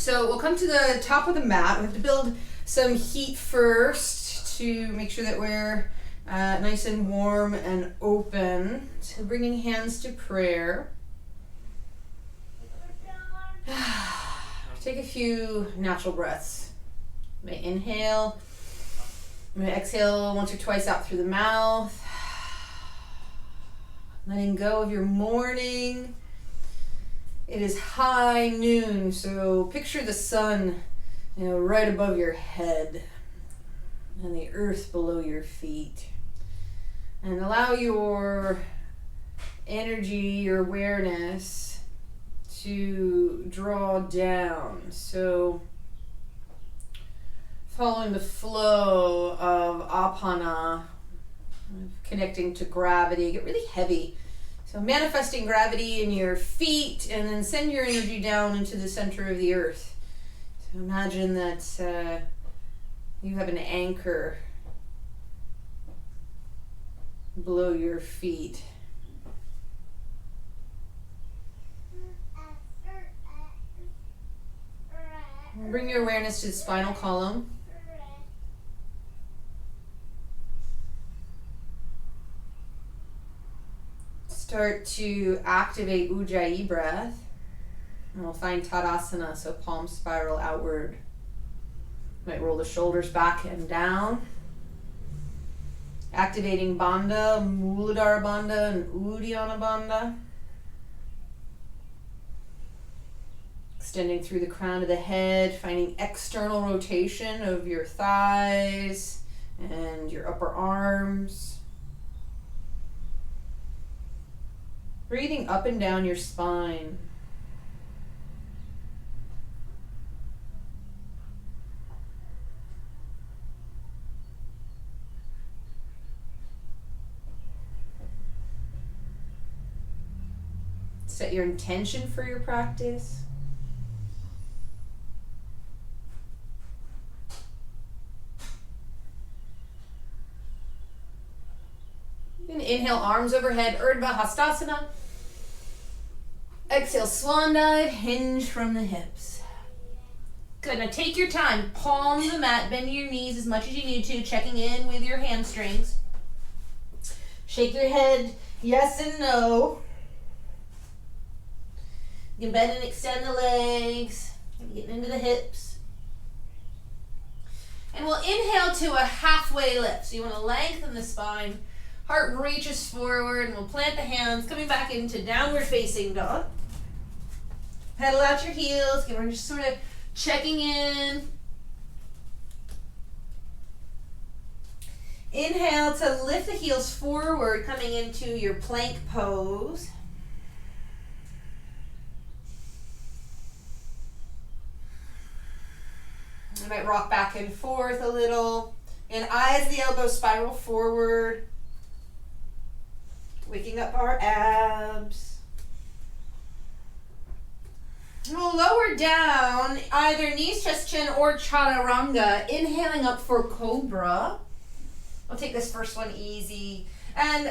So we'll come to the top of the mat. We have to build some heat first to make sure that we're nice and warm and open. So bringing hands to prayer. Take a few natural breaths. You may inhale. You may exhale once or twice out through the mouth. Letting go of your morning. It is high noon, so picture the sun, right above your head and the earth below your feet. And allow your energy, your awareness to draw down. So following the flow of apana, connecting to gravity, get really heavy. So manifesting gravity in your feet and then send your energy down into the center of the earth. So imagine that you have an anchor below your feet. Bring your awareness to the spinal column. Start to activate Ujjayi breath. And we'll find Tadasana, so palms spiral outward. Might roll the shoulders back and down. Activating Bandha, Muladhara Bandha, and Uddiyana Bandha. Extending through the crown of the head, finding external rotation of your thighs and your upper arms. Breathing up and down your spine. Set your intention for your practice. And inhale, arms overhead, Urdhva Hastasana. Exhale, swan dive, hinge from the hips. Good, now take your time. Palm the mat, bend your knees as much as you need to, checking in with your hamstrings. Shake your head, yes and no. You can bend and extend the legs, getting into the hips. And we'll inhale to a halfway lift. So you want to lengthen the spine. Heart reaches forward, and we'll plant the hands, coming back into downward facing dog. Pedal out your heels. Again, we're just sort of checking in. Inhale to lift the heels forward, coming into your plank pose. You might rock back and forth a little. And eyes the elbows spiral forward. Waking up our abs. And we'll lower down either knees, chest, chin, or chaturanga. Inhaling up for cobra. I'll take this first one easy. And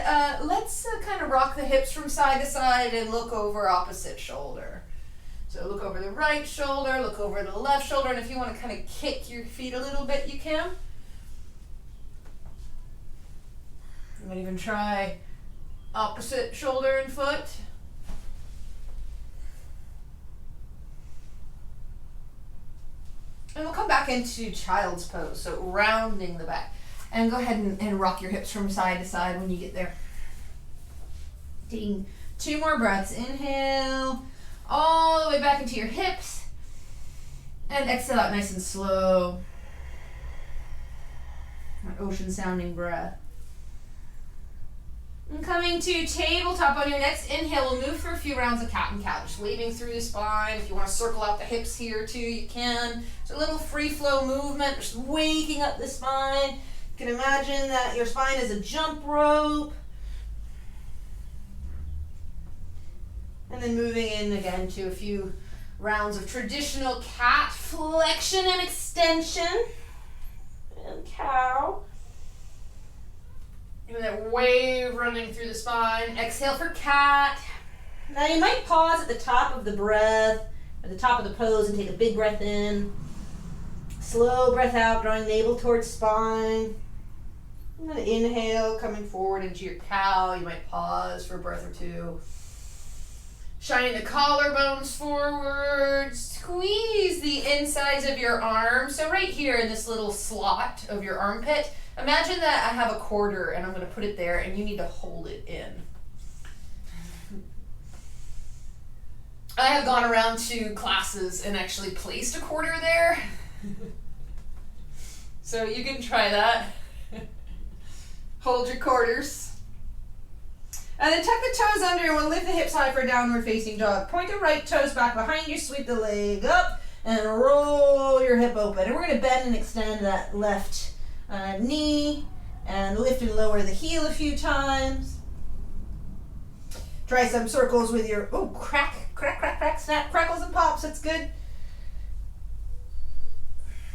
let's kind of rock the hips from side to side and look over opposite shoulder. So look over the right shoulder, look over the left shoulder, and if you want to kind of kick your feet a little bit, you can. You might even try opposite shoulder and foot. And we'll come back into child's pose, so rounding the back. And go ahead and rock your hips from side to side when you get there. Taking 2 more breaths. Inhale, all the way back into your hips. And exhale out nice and slow. An ocean sounding breath. And coming to tabletop on your next inhale, we'll move for a few rounds of cat and cow. Just waving through the spine. If you want to circle out the hips here too, you can. It's a little free flow movement, just waking up the spine. You can imagine that your spine is a jump rope. And then moving in again to a few rounds of traditional cat, flexion and extension. And cow. Even that wave running through the spine. Exhale for cat. Now you might pause at the top of the breath at the top of the pose and take a big breath in. Slow breath out, drawing navel towards spine. And then inhale, coming forward into your cow. You might pause for a breath or two. Shining the collarbones forward. Squeeze the insides of your arms. So right here in this little slot of your armpit, imagine that I have a quarter and I'm going to put it there and you need to hold it in. I have gone around to classes and actually placed a quarter there. So you can try that. Hold your quarters. And then tuck the toes under and we'll lift the hips high for a downward facing dog. Point the right toes back behind you, sweep the leg up, and roll your hip open. And we're going to bend and extend that left knee and lift and lower the heel a few times. Try some circles with your, crack, snap, crackles and pops, that's good.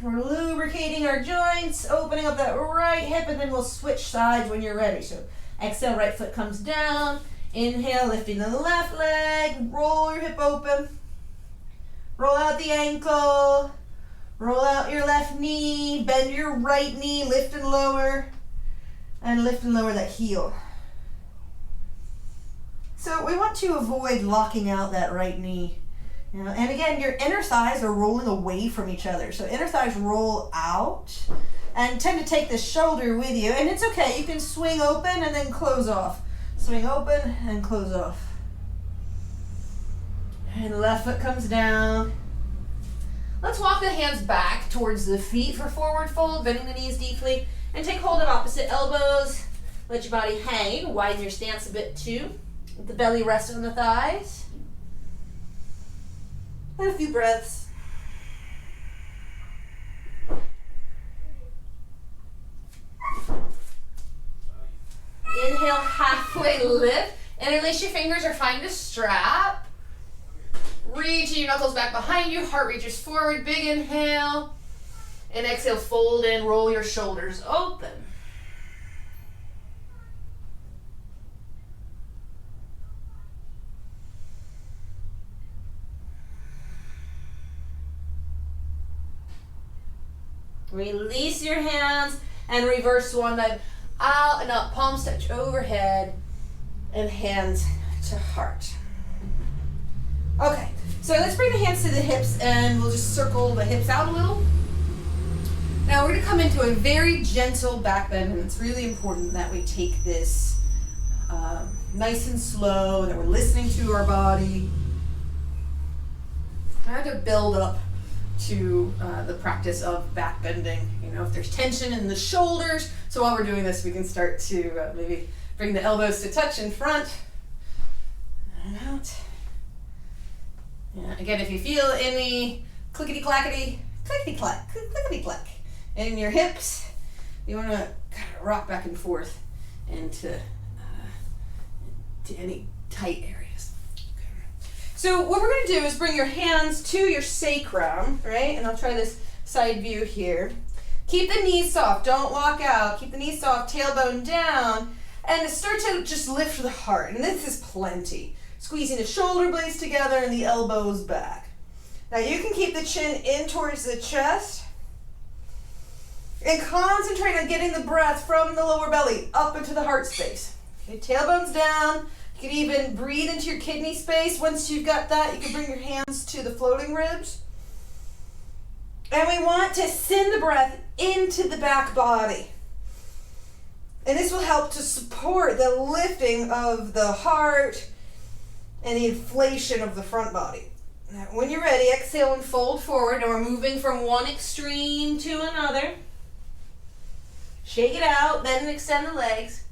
We're lubricating our joints, opening up that right hip, and then we'll switch sides when you're ready. So exhale, right foot comes down. Inhale, lifting the left leg. Roll your hip open. Roll out the ankle. Roll out your left knee. Bend your right knee. Lift and lower. And lift and lower that heel. So we want to avoid locking out that right knee. And again, your inner thighs are rolling away from each other. So inner thighs roll out and tend to take the shoulder with you. And it's okay, you can swing open and then close off. Swing open and close off. And left foot comes down. Let's walk the hands back towards the feet for forward fold, bending the knees deeply. And take hold of opposite elbows. Let your body hang. Widen your stance a bit too. Let the belly rest on the thighs. And a few breaths. Inhale, halfway lift. Interlace your fingers or find a strap. Reach your knuckles back behind you. Heart reaches forward. Big inhale. And exhale, fold in. Roll your shoulders open. Release your hands and reverse swan dive out and up. Palms touch overhead and hands to heart. Okay, so let's bring the hands to the hips and we'll just circle the hips out a little. Now we're going to come into a very gentle back bend, and it's really important that we take this nice and slow, that we're listening to our body. I have to build up to the practice of back bending. You know, if there's tension in the shoulders, so while we're doing this, we can start to maybe bring the elbows to touch in front and out. Yeah, again, if you feel any clickety-clackety, clickety-clack, clickety-clack in your hips, you want to kind of rock back and forth into to any tight areas. Okay. So what we're going to do is bring your hands to your sacrum, right? And I'll try this side view here. Keep the knees soft. Don't walk out. Keep the knees soft, tailbone down, and start to just lift the heart. And this is plenty. Squeezing the shoulder blades together and the elbows back. Now you can keep the chin in towards the chest and concentrate on getting the breath from the lower belly up into the heart space. Okay, tailbone's down. You can even breathe into your kidney space. Once you've got that, you can bring your hands to the floating ribs. And we want to send the breath into the back body. And this will help to support the lifting of the heart and the inflation of the front body. Now, when you're ready, exhale and fold forward. And we're moving from one extreme to another. Shake it out, bend and extend the legs.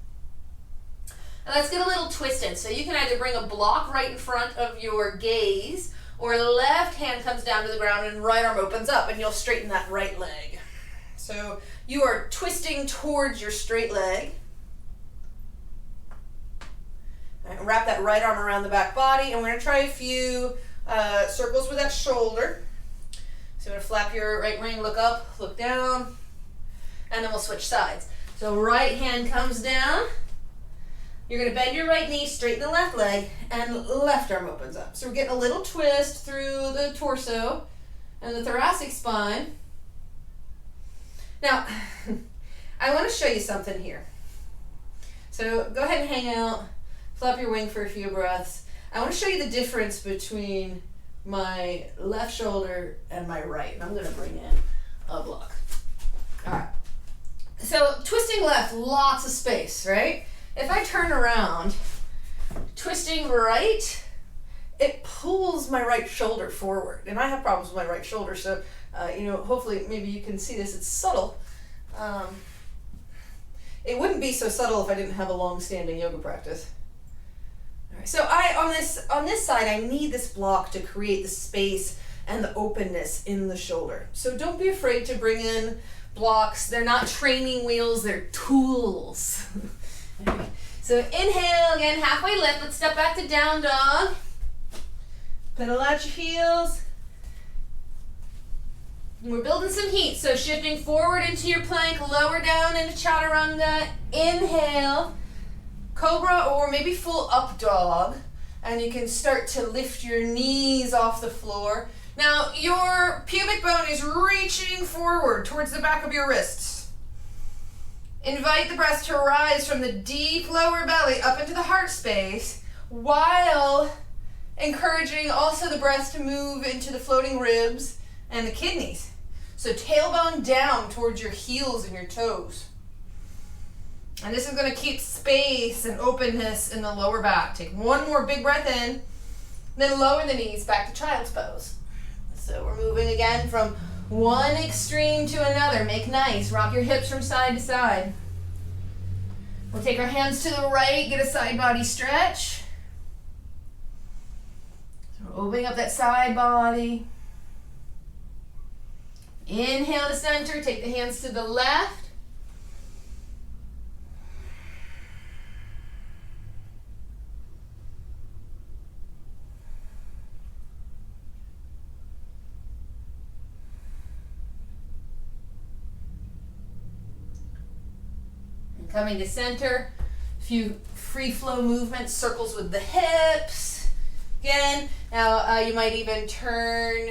And let's get a little twisted. So you can either bring a block right in front of your gaze, or the left hand comes down to the ground and right arm opens up, and you'll straighten that right leg. So you are twisting towards your straight leg. Right, wrap that right arm around the back body, and we're going to try a few circles with that shoulder. So you're going to flap your right wing, look up, look down, and then we'll switch sides. So right hand comes down, You're gonna bend your right knee, straighten the left leg, and left arm opens up. So we're getting a little twist through the torso and the thoracic spine. Now, I wanna show you something here. So go ahead and hang out, flap your wing for a few breaths. I wanna show you the difference between my left shoulder and my right. And I'm gonna bring in a block. All right. So twisting left, lots of space, right? If I turn around, twisting right, it pulls my right shoulder forward. And I have problems with my right shoulder, so hopefully maybe you can see this. It's subtle. It wouldn't be so subtle if I didn't have a long-standing yoga practice. All right. So on this side, I need this block to create the space and the openness in the shoulder. So don't be afraid to bring in blocks. They're not training wheels, they're tools. Okay. So inhale, again, halfway lift. Let's step back to down dog. Pedal out your heels. We're building some heat, so shifting forward into your plank, lower down into chaturanga. Inhale, cobra or maybe full up dog. And you can start to lift your knees off the floor. Now, your pubic bone is reaching forward towards the back of your wrists. Invite the breath to rise from the deep lower belly up into the heart space, while encouraging also the breath to move into the floating ribs and the kidneys. So tailbone down towards your heels and your toes. And this is going to keep space and openness in the lower back. Take one more big breath in, then lower the knees back to child's pose. So we're moving again from one extreme to another. Make nice. Rock your hips from side to side. We'll take our hands to the right, get a side body stretch. So we're opening up that side body. Inhale to center, take the hands to the left. Coming to center, a few free flow movements, circles with the hips. Again, now you might even turn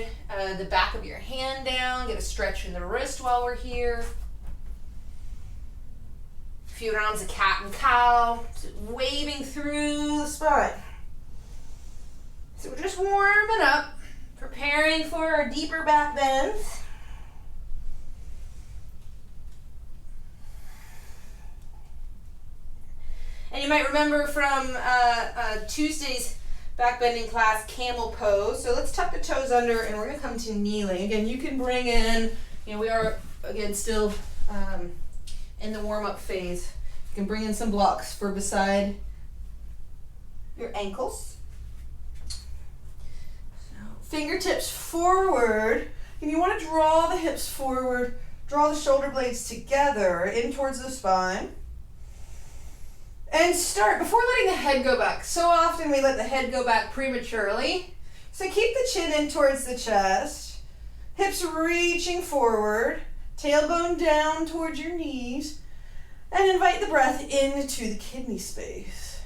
the back of your hand down, get a stretch in the wrist while we're here. A few rounds of cat and cow, waving through the spine. So we're just warming up, preparing for our deeper back bends. And you might remember from Tuesday's back bending class, camel pose. So let's tuck the toes under and we're going to come to kneeling. Again, you can bring in, we are, again, still in the warm-up phase. You can bring in some blocks for beside your ankles. So fingertips forward. And you want to draw the hips forward, draw the shoulder blades together in towards the spine. And start, before letting the head go back. So often we let the head go back prematurely. So keep the chin in towards the chest. Hips reaching forward. Tailbone down towards your knees. And invite the breath into the kidney space.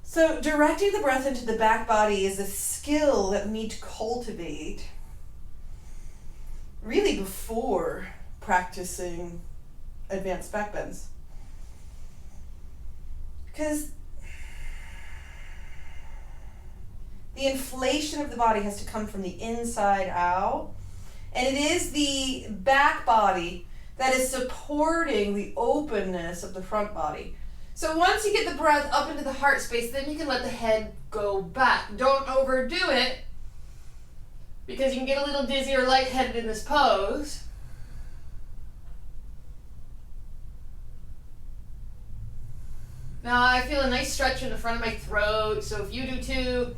So directing the breath into the back body is a skill that we need to cultivate really before practicing advanced back bends. Because the inflation of the body has to come from the inside out. And it is the back body that is supporting the openness of the front body. So once you get the breath up into the heart space, then you can let the head go back. Don't overdo it, because you can get a little dizzy or lightheaded in this pose. Now I feel a nice stretch in the front of my throat, so if you do too,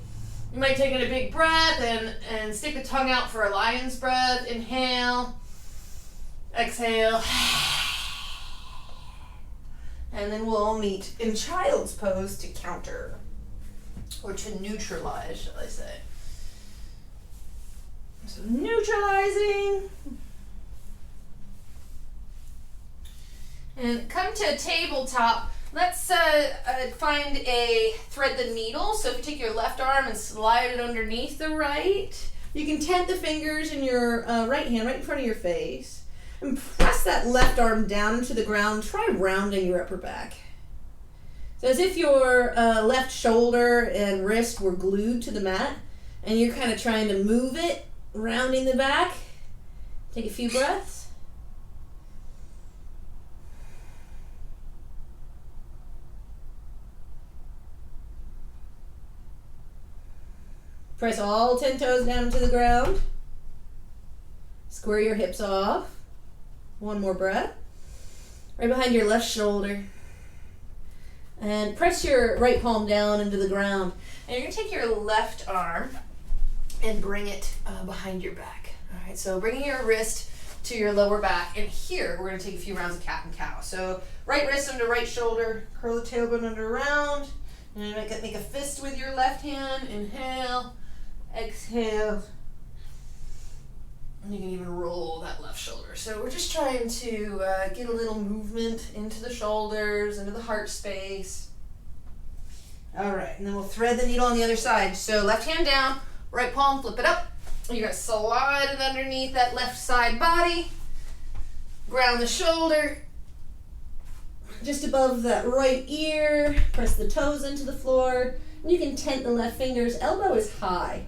you might take in a big breath and stick the tongue out for a lion's breath. Inhale, exhale, and then we'll all meet in child's pose to counter, or to neutralize, shall I say. So neutralizing. And come to a tabletop. Let's find a thread the needle. So if you take your left arm and slide it underneath the right, you can tent the fingers in your right hand right in front of your face and press that left arm down into the ground. Try rounding your upper back. So as if your left shoulder and wrist were glued to the mat and you're kind of trying to move it, rounding the back. Take a few breaths. Press all 10 toes down to the ground. Square your hips off. One more breath. Right behind your left shoulder. And press your right palm down into the ground. And you're going to take your left arm and bring it behind your back. All right, so bringing your wrist to your lower back. And here, we're going to take a few rounds of cat and cow. So right wrist under right shoulder. Curl the tailbone under around. And make a fist with your left hand. Inhale. Exhale. And you can even roll that left shoulder. So we're just trying to get a little movement into the shoulders, into the heart space. All right, and then we'll thread the needle on the other side. So left hand down, right palm, flip it up. You're gonna slide it underneath that left side body. Ground the shoulder. Just above that right ear. Press the toes into the floor. And you can tent the left fingers. Elbow is high.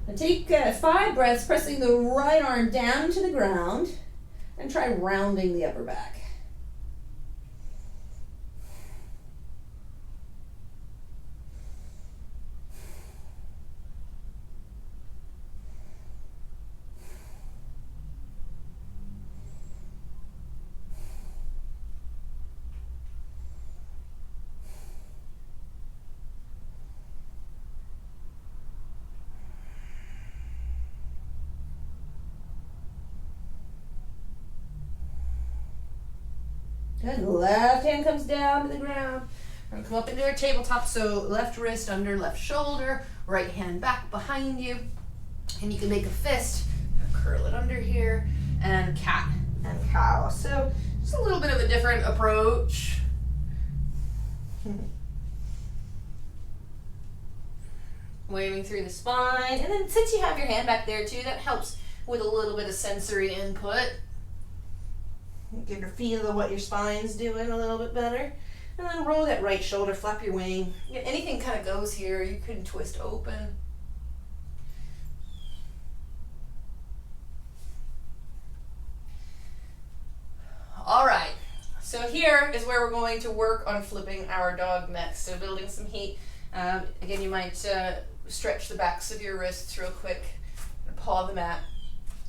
And take 5 breaths, pressing the right arm down into the ground, and try rounding the upper back. Good. Left hand comes down to the ground. We're going to come up into our tabletop. So left wrist under left shoulder, right hand back behind you. And you can make a fist, curl it under here, and cat and cow. So just a little bit of a different approach. Waving through the spine. And then since you have your hand back there too, that helps with a little bit of sensory input. Get a feel of what your spine's doing a little bit better. And then roll that right shoulder, flap your wing. Anything kind of goes here, you can twist open. All right, so here is where we're going to work on flipping our dog next. So building some heat. Again, you might stretch the backs of your wrists real quick, paw the mat.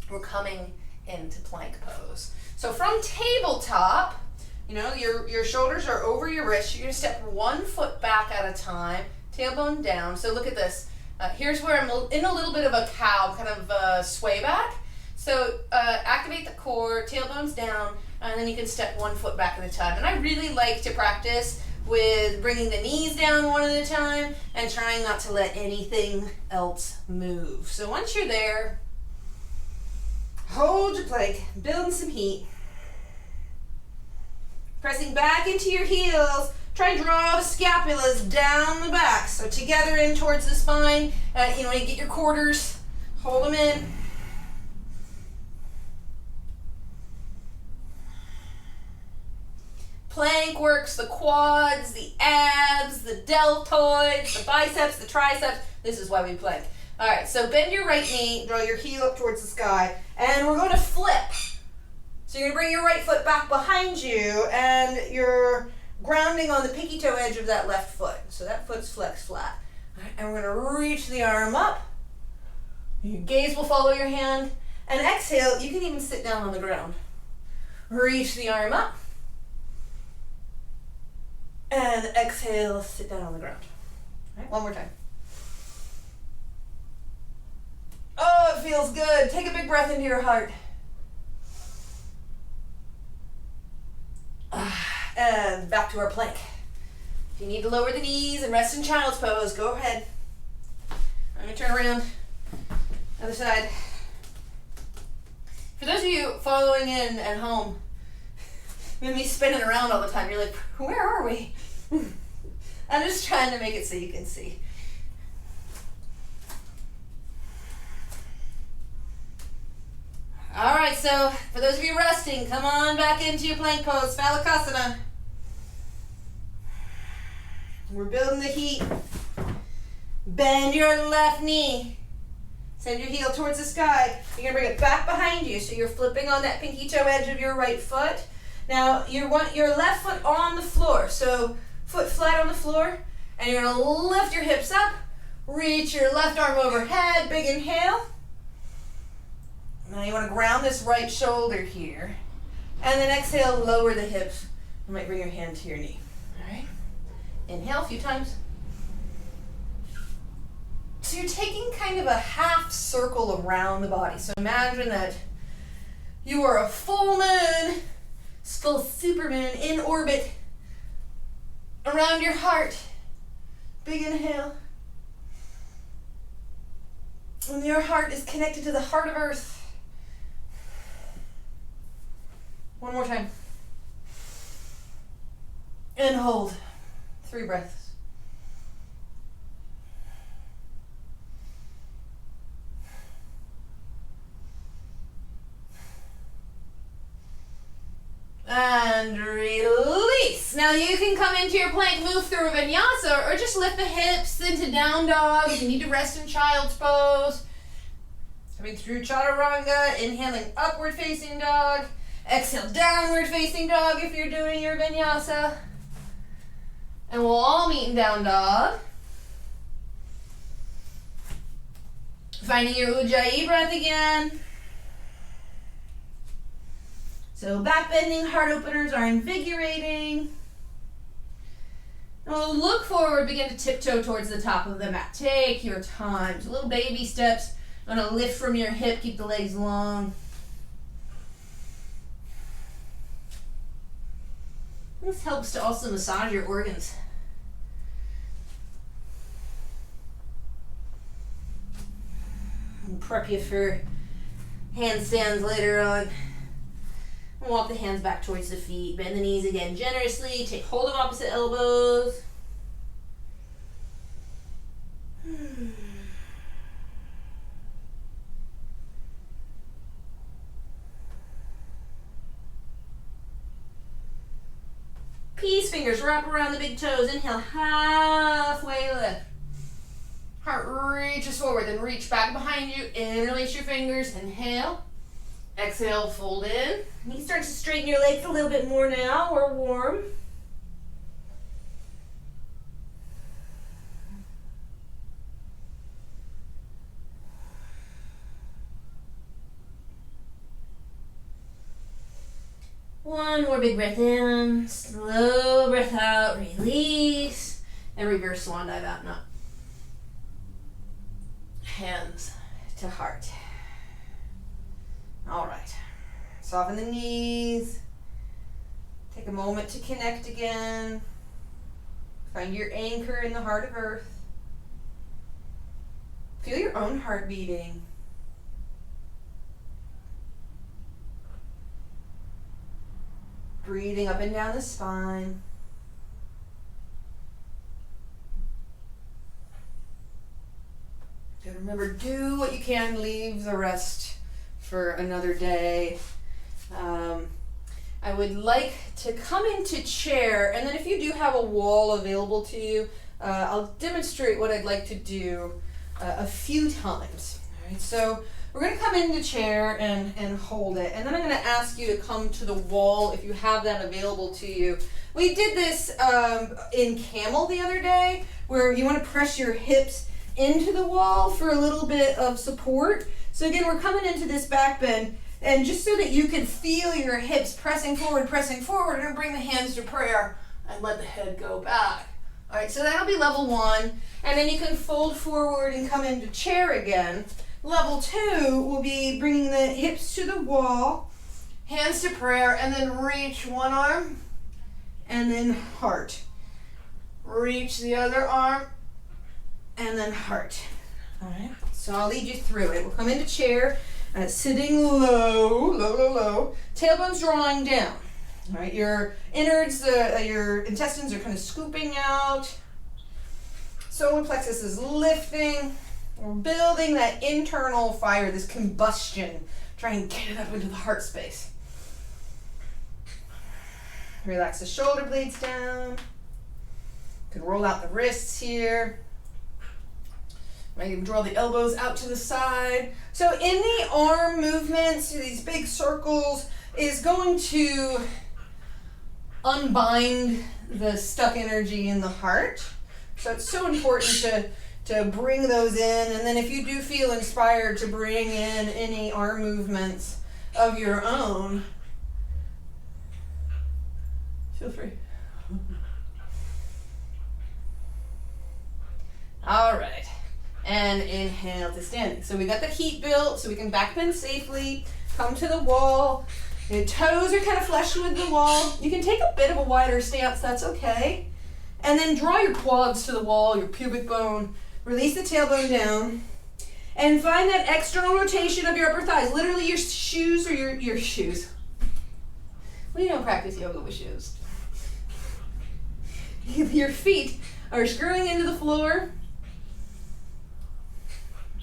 We're coming into plank pose. So from tabletop, your shoulders are over your wrists. You're gonna step 1 foot back at a time, tailbone down. So look at this. Here's where I'm in a little bit of a cow, kind of sway back. So activate the core, tailbone's down, and then you can step 1 foot back at a time. And I really like to practice with bringing the knees down one at a time and trying not to let anything else move. So once you're there, hold your plank, building some heat. Pressing back into your heels. Try and draw the scapulas down the back. So together in towards the spine. You get your quarters. Hold them in. Plank works the quads, the abs, the deltoids, the biceps, the triceps. This is why we plank. All right, so bend your right knee, draw your heel up towards the sky, and we're going to flip. So you're going to bring your right foot back behind you, and you're grounding on the pinky toe edge of that left foot. So that foot's flexed flat. All right, and we're going to reach the arm up. Your gaze will follow your hand. And exhale, you can even sit down on the ground. Reach the arm up. And exhale, sit down on the ground. All right, one more time. Oh, it feels good. Take a big breath into your heart. And back to our plank. If you need to lower the knees and rest in child's pose, go ahead. I'm going to turn around. Other side. For those of you following in at home, With me spinning around all the time, you're like, where are we? I'm just trying to make it so you can see. All right, so for those of you resting, come on back into your plank pose, Phalakasana. We're building the heat. Bend your left knee. Send your heel towards the sky. You're gonna bring it back behind you, so you're flipping on that pinky toe edge of your right foot. Now you want your left foot on the floor, so foot flat on the floor, and you're gonna lift your hips up, reach your left arm overhead, big inhale. Now you want to ground this right shoulder here, and then exhale, lower the hips. You might bring your hand to your knee. All right, inhale a few times. So you're taking kind of a half circle around the body. So imagine that you are a full moon, full supermoon in orbit around your heart. Big inhale. And your heart is connected to the heart of Earth. One more time. And hold. 3 breaths. And release. Now you can come into your plank, move through a vinyasa, or just lift the hips into down dog if you need to rest in child's pose. Coming through chaturanga, inhaling upward facing dog. Exhale, downward facing dog if you're doing your vinyasa. And we'll all meet in down dog. Finding your ujjayi breath again. So back bending heart openers are invigorating. And we'll look forward, begin to tiptoe towards the top of the mat. Take your time. So little baby steps. I'm gonna lift from your hip, keep the legs long. This helps to also massage your organs. And prep you for handstands later on. Walk the hands back towards the feet. Bend the knees again generously. Take hold of opposite elbows. Peace fingers wrap around the big toes. Inhale, halfway lift. Heart reaches forward, then reach back behind you. Interlace your fingers. Inhale. Exhale, fold in. Knee starts to straighten your legs a little bit more now. We're warm. One more big breath in. Slow breath out. Release. And reverse swan dive out and up. Hands to heart. All right. Soften the knees. Take a moment to connect again. Find your anchor in the heart of Earth. Feel your own heart beating. Breathing up and down the spine. And remember, do what you can, leave the rest for another day. I would like to come into chair, and then if you do have a wall available to you, I'll demonstrate what I'd like to do a few times. All right, so we're going to come into chair and hold it, and then I'm going to ask you to come to the wall if you have that available to you. We did this in camel the other day, where you want to press your hips into the wall for a little bit of support. So again, we're coming into this back bend, and just so that you can feel your hips pressing forward, we're going to bring the hands to prayer and let the head go back. All right, so that'll be level 1, and then you can fold forward and come into chair again. Level 2 will be bringing the hips to the wall, hands to prayer, and then reach one arm, and then heart. Reach the other arm, and then heart. All right, so I'll lead you through it. We'll come into chair, sitting low, low, low, low. Tailbone's drawing down. All right, your innards, your intestines are kind of scooping out. Solar plexus is lifting. We're building that internal fire, this combustion. Try and get it up into the heart space. Relax the shoulder blades down. You can roll out the wrists here. You can draw the elbows out to the side. So in the arm movements, these big circles is going to unbind the stuck energy in the heart. So it's so important to bring those in. And then if you do feel inspired to bring in any arm movements of your own, feel free. All right. And inhale to standing. So we got the heat built, so we can back bend safely, come to the wall. Your toes are kind of flush with the wall. You can take a bit of a wider stance, that's okay. And then draw your quads to the wall, your pubic bone. Release the tailbone down. And find that external rotation of your upper thighs. Literally your shoes or your shoes. We don't practice yoga with shoes. Your feet are screwing into the floor.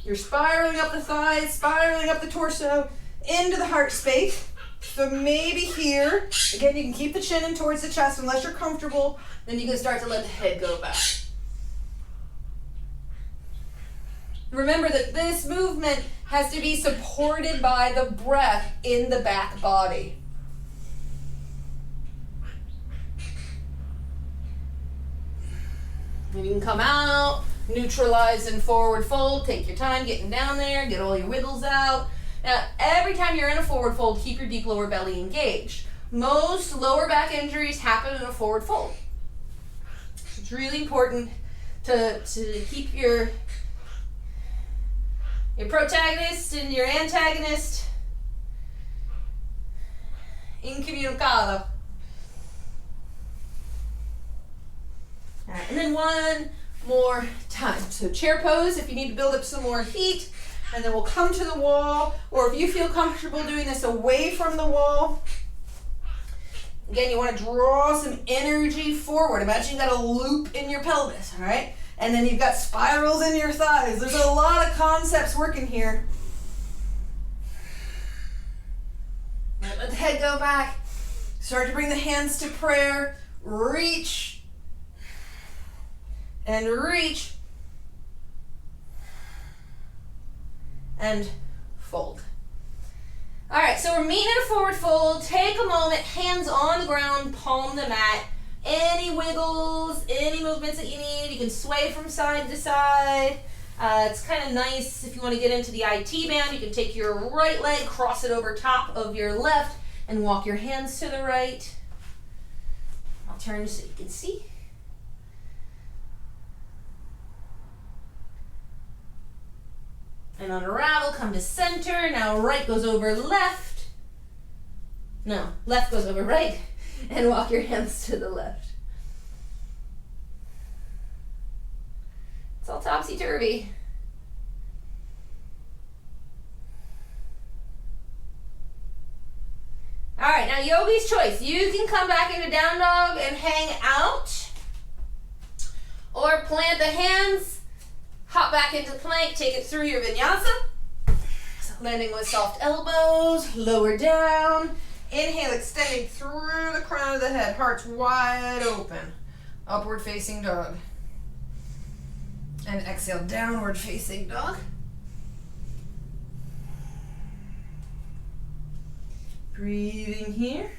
You're spiraling up the thighs, spiraling up the torso, into the heart space. So maybe here, again, you can keep the chin in towards the chest unless you're comfortable. Then you can start to let the head go back. Remember that this movement has to be supported by the breath in the back body. And you can come out, neutralize and forward fold. Take your time getting down there, get all your wiggles out. Now, every time you're in a forward fold, keep your deep lower belly engaged. Most lower back injuries happen in a forward fold. So it's really important to keep your protagonist and your antagonist incommunicado. All right, and then one more time. So chair pose if you need to build up some more heat, and then we'll come to the wall, or if you feel comfortable doing this away from the wall. Again, you want to draw some energy forward. Imagine you got a loop in your pelvis, all right? And then you've got spirals in your thighs. There's a lot of concepts working here. Let the head go back. Start to bring the hands to prayer. Reach. And reach. And fold. All right, so we're meeting in a forward fold. Take a moment, hands on the ground, palm the mat. Any wiggles, any movements that you need. You can sway from side to side. It's kind of nice if you want to get into the IT band. You can take your right leg, cross it over top of your left, and walk your hands to the right. I'll turn so you can see. And unravel, come to center. Now right goes over left. No, left goes over right. And walk your hands to the left. It's all topsy-turvy. All right, now yogi's choice. You can come back into down dog and hang out, or plant the hands, hop back into plank, take it through your vinyasa. So landing with soft elbows, lower down. Inhale, extending through the crown of the head, heart's wide open. Upward facing dog. And exhale, downward facing dog. Breathing here.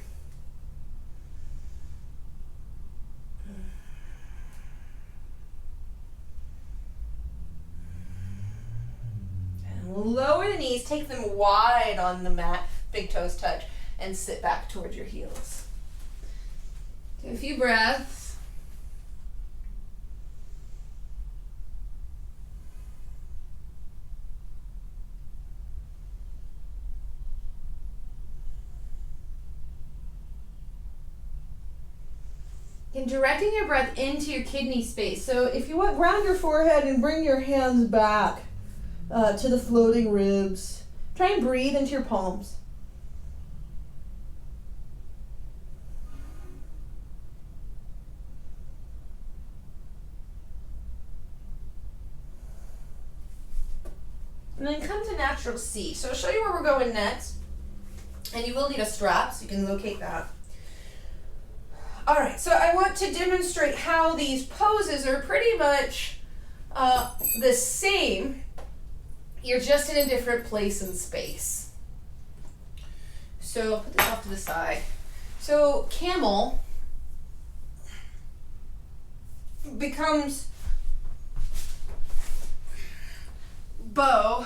And lower the knees, take them wide on the mat, big toes touch. And sit back towards your heels. Take a few breaths. And directing your breath into your kidney space. So if you want, ground your forehead and bring your hands back to the floating ribs. Try and breathe into your palms. And then come to natural seat. So I'll show you where we're going next. And you will need a strap, so you can locate that. All right, so I want to demonstrate how these poses are pretty much the same. You're just in a different place and space. So I'll put this off to the side. So camel becomes bow,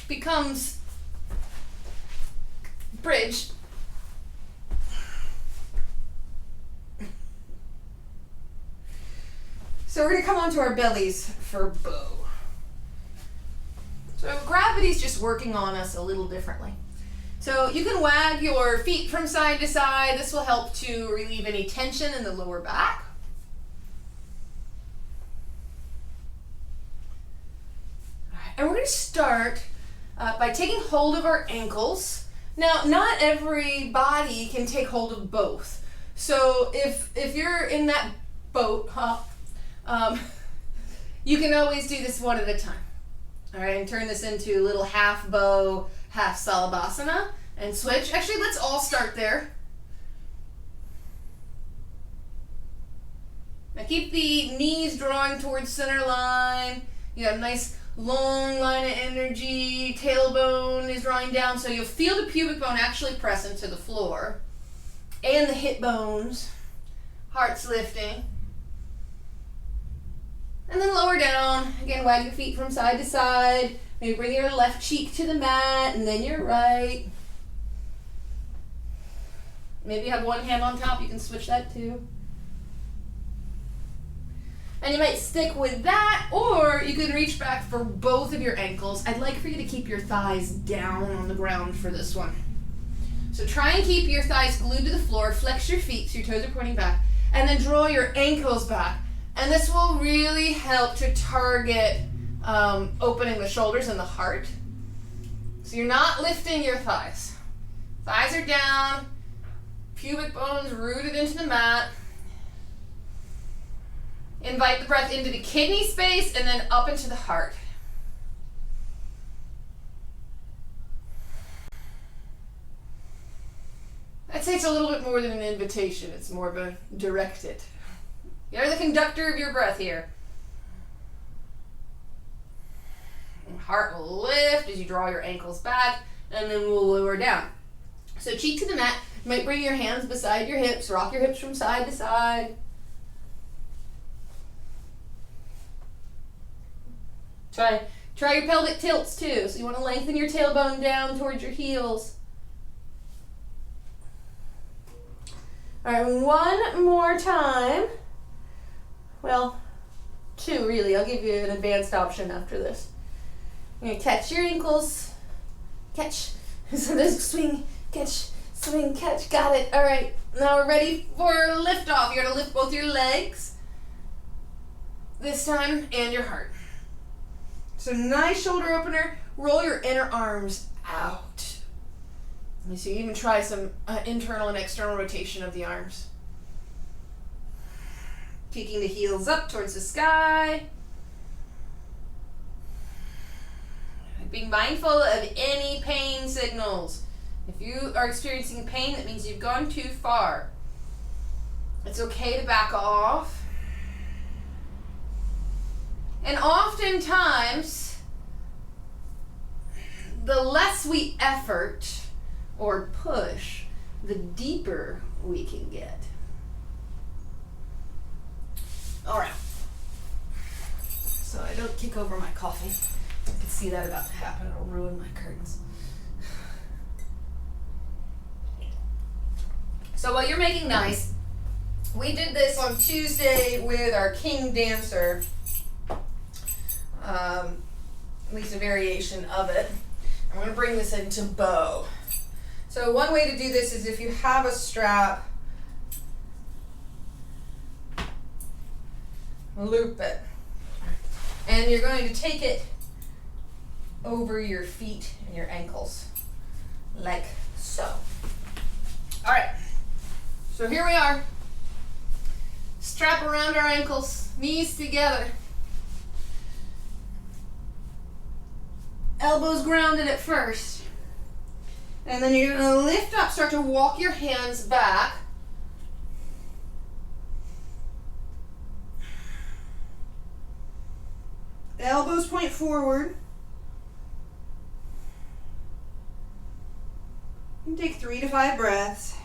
becomes bridge, so we're going to come onto our bellies for bow. So gravity's just working on us a little differently. So you can wag your feet from side to side. This will help to relieve any tension in the lower back. And we're going to start by taking hold of our ankles. Now, not every body can take hold of both. So if you're in that boat, you can always do this one at a time. All right, and turn this into a little half bow, half salabhasana, and switch. Actually, let's all start there. Now keep the knees drawing towards center line. You have a nice long line of energy. Tailbone is drawing down, so you'll feel the pubic bone actually press into the floor. And the hip bones. Heart's lifting. And then lower down. Again, wag your feet from side to side. Maybe bring your left cheek to the mat, and then your right. Maybe you have one hand on top. You can switch that too. And you might stick with that, or you can reach back for both of your ankles. I'd like for you to keep your thighs down on the ground for this one. So try and keep your thighs glued to the floor. Flex your feet so your toes are pointing back. And then draw your ankles back. And this will really help to target opening the shoulders and the heart. So you're not lifting your thighs. Thighs are down, pubic bones rooted into the mat. Invite the breath into the kidney space and then up into the heart. I'd say it's a little bit more than an invitation. It's more of a directed. You're the conductor of your breath here. And heart will lift as you draw your ankles back, and then we'll lower down. So cheek to the mat. You might bring your hands beside your hips. Rock your hips from side to side. Try your pelvic tilts too. So you want to lengthen your tailbone down towards your heels. All right, one more time. Well, two really. I'll give you an advanced option after this. You're going to catch your ankles. Catch. So there's swing, catch, swing, catch. Got it. All right. Now we're ready for lift-off. You're going to lift both your legs this time and your heart. So nice shoulder opener. Roll your inner arms out. So you even try some internal and external rotation of the arms. Peeking the heels up towards the sky. Being mindful of any pain signals. If you are experiencing pain, that means you've gone too far. It's okay to back off. And oftentimes, the less we effort or push, the deeper we can get. All right. So I don't kick over my coffee. I can see that about to happen. It'll ruin my curtains. So while you're making nice, we did this on Tuesday with our king dancer. At least a variation of it. I'm going to bring this into bow. So one way to do this is if you have a strap, loop it. And you're going to take it over your feet and your ankles, like so. All right, so here we are. Strap around our ankles, knees together. elbows grounded at first. And then you're gonna lift up, start to walk your hands back. Elbows point forward. And take 3 to 5 breaths.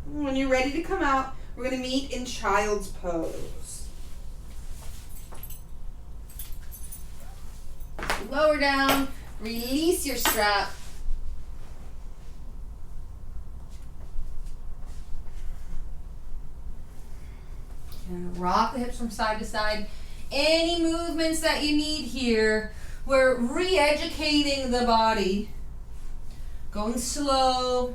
When you're ready to come out, we're going to meet in child's pose. Lower down, release your strap. And rock the hips from side to side. Any movements that you need here, we're re-educating the body. Going slow.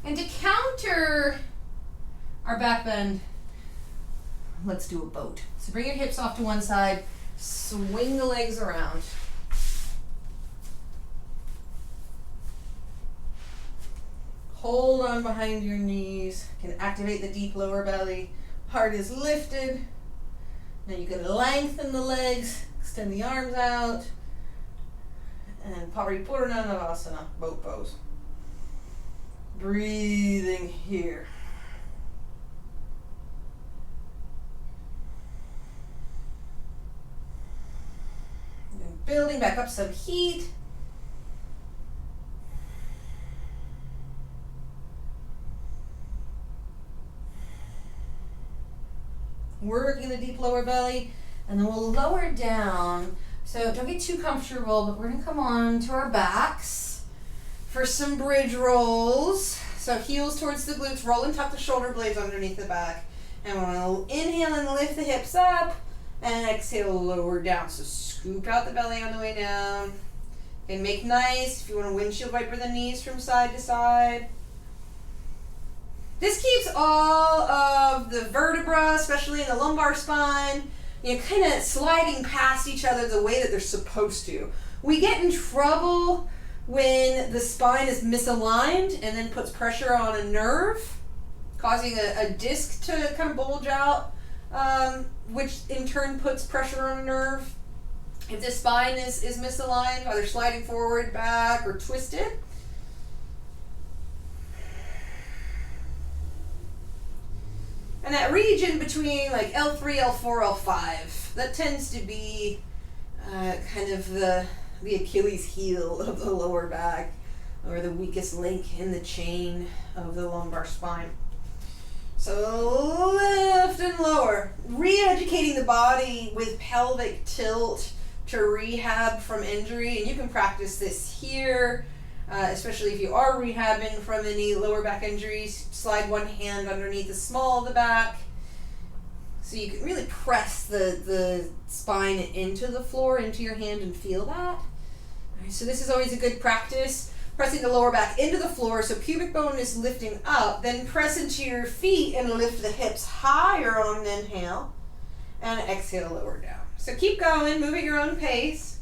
And to counter our back bend, let's do a boat. So bring your hips off to one side, swing the legs around. Hold on behind your knees. You can activate the deep lower belly. Heart is lifted. Now you can lengthen the legs, extend the arms out, and Paripurna Navasana, boat pose. Breathing here. And building back up some heat. Working the deep lower belly, and then we'll lower down. So don't get too comfortable, but we're gonna come on to our backs for some bridge rolls. So heels towards the glutes, roll and tuck the shoulder blades underneath the back. And we're gonna inhale and lift the hips up, and exhale, lower down. So scoop out the belly on the way down. And make nice, if you want to windshield wiper the knees from side to side. This keeps all of the vertebra, especially in the lumbar spine, kind of sliding past each other the way that they're supposed to. We get in trouble when the spine is misaligned and then puts pressure on a nerve, causing a disc to kind of bulge out, which in turn puts pressure on a nerve. If the spine is misaligned, either sliding forward, back, or twisted, and that region between like L3, L4, L5, that tends to be kind of the Achilles heel of the lower back, or the weakest link in the chain of the lumbar spine. So lift and lower, re-educating the body with pelvic tilt to rehab from injury. And you can practice this here, especially if you are rehabbing from any lower back injuries. Slide one hand underneath the small of the back, so you can really press the spine into the floor, into your hand, and feel that. All right, so this is always a good practice, pressing the lower back into the floor so pubic bone is lifting up. Then press into your feet and lift the hips higher on an inhale, and exhale, lower down. So keep going, move at your own pace.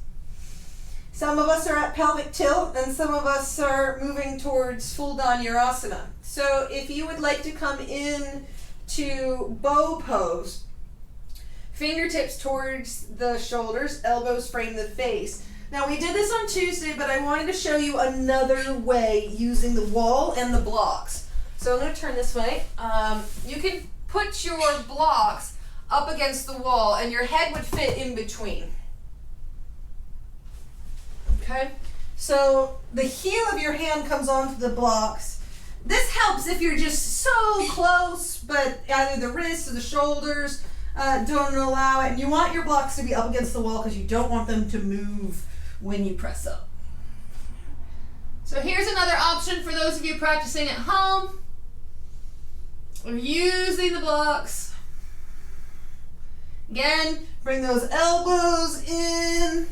Some of us are at pelvic tilt, and some of us are moving towards full Dhanurasana. So if you would like to come in to bow pose, fingertips towards the shoulders, elbows frame the face. Now we did this on Tuesday, but I wanted to show you another way using the wall and the blocks. So I'm going to turn this way. You can put your blocks up against the wall, and your head would fit in between. Okay, so the heel of your hand comes onto the blocks. This helps if you're just so close, but either the wrists or the shoulders don't allow it. And you want your blocks to be up against the wall because you don't want them to move when you press up. So here's another option for those of you practicing at home. We're using the blocks. Again, bring those elbows in.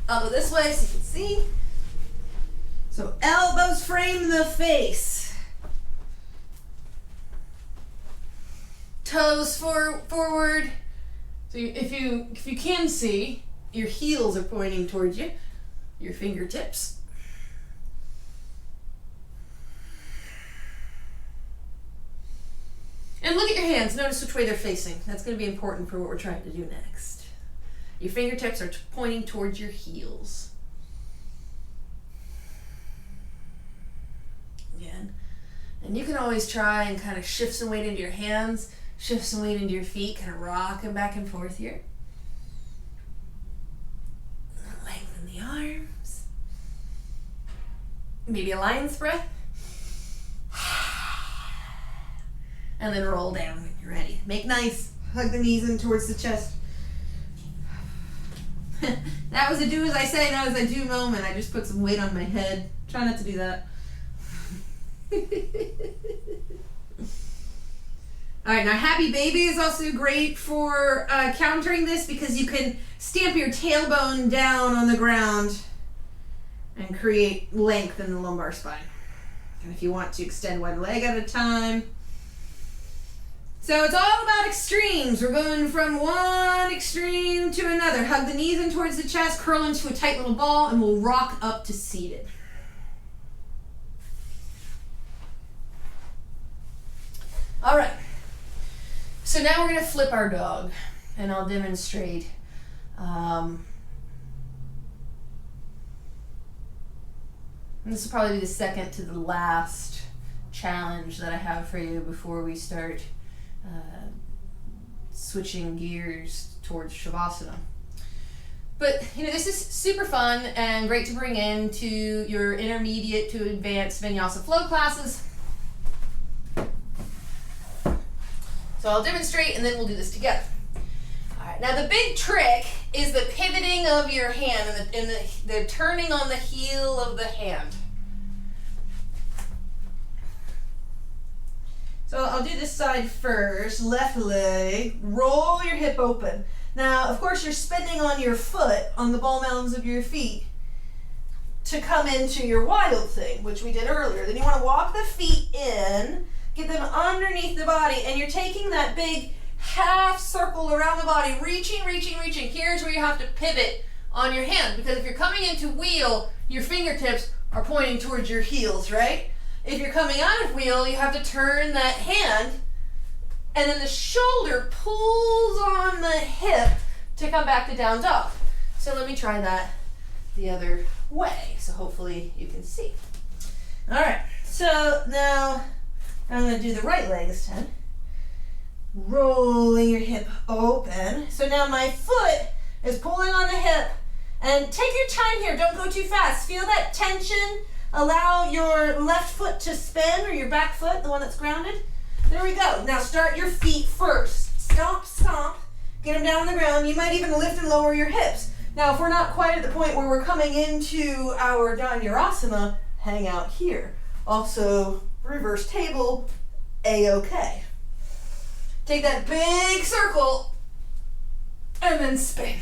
I'll go this way so you can see. So elbows frame the face. Toes forward. So if you can see, your heels are pointing towards you, your fingertips. And look at your hands. Notice which way they're facing. That's going to be important for what we're trying to do next. Your fingertips are pointing towards your heels. Again. And you can always try and kind of shift some weight into your hands, shift some weight into your feet, kind of rocking back and forth here. Lengthen the arms. Maybe a lion's breath. And then roll down when you're ready. Make nice. Hug the knees in towards the chest. That was a do as I say, not as I do moment. I just put some weight on my head. Try not to do that. Alright, now happy baby is also great for countering this because you can stamp your tailbone down on the ground and create length in the lumbar spine. And if you want to extend one leg at a time. So it's all about extremes. We're going from one extreme to another. Hug the knees in towards the chest, curl into a tight little ball, and we'll rock up to seated. All right. So now we're going to flip our dog, and I'll demonstrate. And this will probably be the second to the last challenge that I have for you before we start switching gears towards Shavasana. But this is super fun and great to bring into your intermediate to advanced Vinyasa flow classes. So I'll demonstrate and then we'll do this together. All right, now the big trick is the pivoting of your hand and the turning on the heel of the hand. So I'll do this side first, left leg, roll your hip open. Now, of course, you're spinning on your foot, on the ball mounds of your feet, to come into your wild thing, which we did earlier. Then you want to walk the feet in, get them underneath the body, and you're taking that big half circle around the body, reaching. Here's where you have to pivot on your hand, because if you're coming into wheel, your fingertips are pointing towards your heels, right? If you're coming out of wheel, you have to turn that hand, and then the shoulder pulls on the hip to come back to down dog. So let me try that the other way, so hopefully you can see. All right, so now I'm going to do the right leg this time. Rolling your hip open. So now my foot is pulling on the hip, and take your time here, don't go too fast. Feel that tension. Allow your left foot to spin, or your back foot, the one that's grounded. There we go. Now start your feet first. Stomp. Get them down on the ground. You might even lift and lower your hips. Now, if we're not quite at the point where we're coming into our Dhanurasana, hang out here. Also, reverse table, A-okay. Take that big circle and then spin.